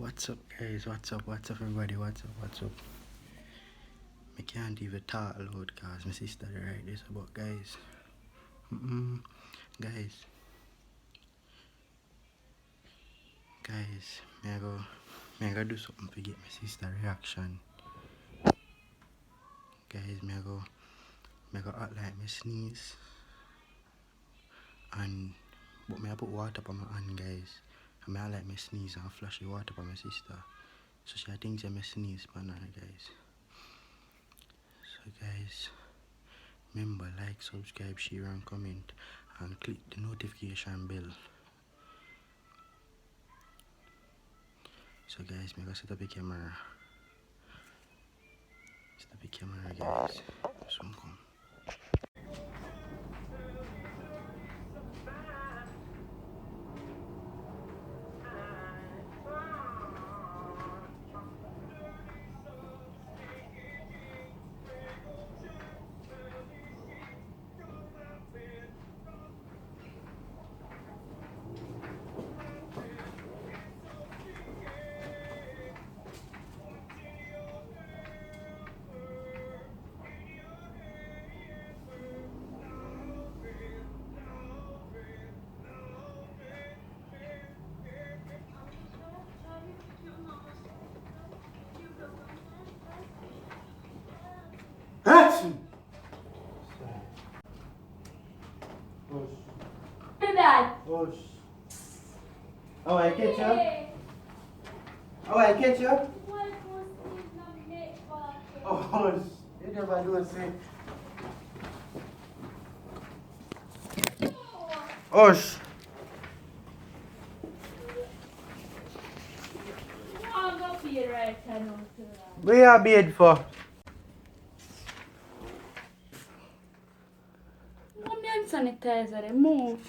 What's up guys, what's up everybody, what's up. I can't even talk loud cause my sister write this about guys. Guys, me I go do something to get my sister reaction. Guys, me I go act like me sneeze. But me I put water on my hand guys. And me I like me sneeze and flash the water on my sister. So she thinks I'm a sneeze on her guys. So guys, remember like, subscribe, share and comment and click the notification bell. So guys, me go set up a camera. Set up a camera guys. Soon come. Action! Push. Oh, I catch you? Oh, I catch you? Oh, you never do a thing. Osh! What you are bed for? Sanitizer, move.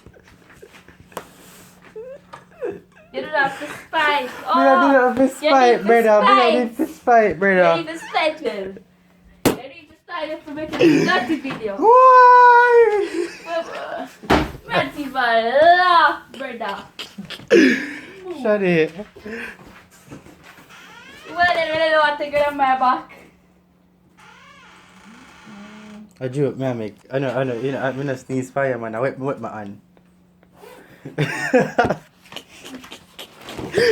You don't have to spite. Oh, You don't have to spite, brother. You need to spite, brother. You need to spite them. You need to spite to make a dirty video. Why? Mercy, laugh, brother. Shut it. Well, then I don't want to get on my back. A joke, me I make. I know, you know, I'm gonna sneeze fire, man. I wet my hand.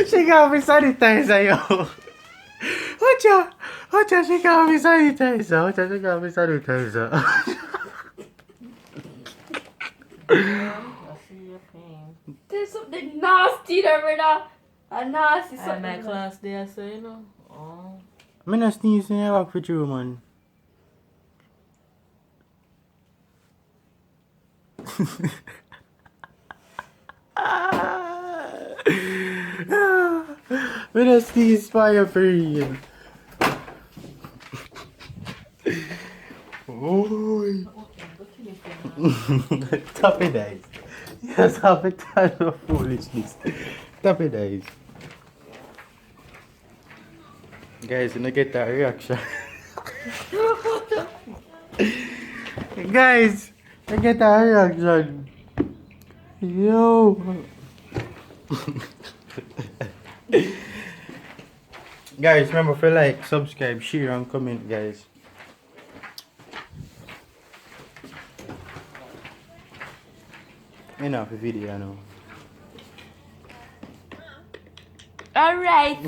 She got me sanitizer, yo. Watch out, she got me sanitizer. Watch out, she got me sanitizer. I see your pain. There's something nasty there, brother. A nasty something. And my class there, so you know. Oh. I'm not sneezing in your back with you, man. When I sneeze fire for you. Oh. Stop it, guys. Yes, have a ton of foolishness. Stop it, guys. Guys, you don't get that reaction. Guys, I get that reaction. Yo. Guys, remember to like, subscribe, share and comment, guys. Enough video now. Alright.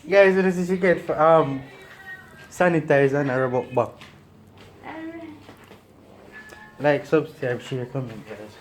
Guys, this is you get for sanitizer and a rubber back. Alright. Like, subscribe, share, comment, guys.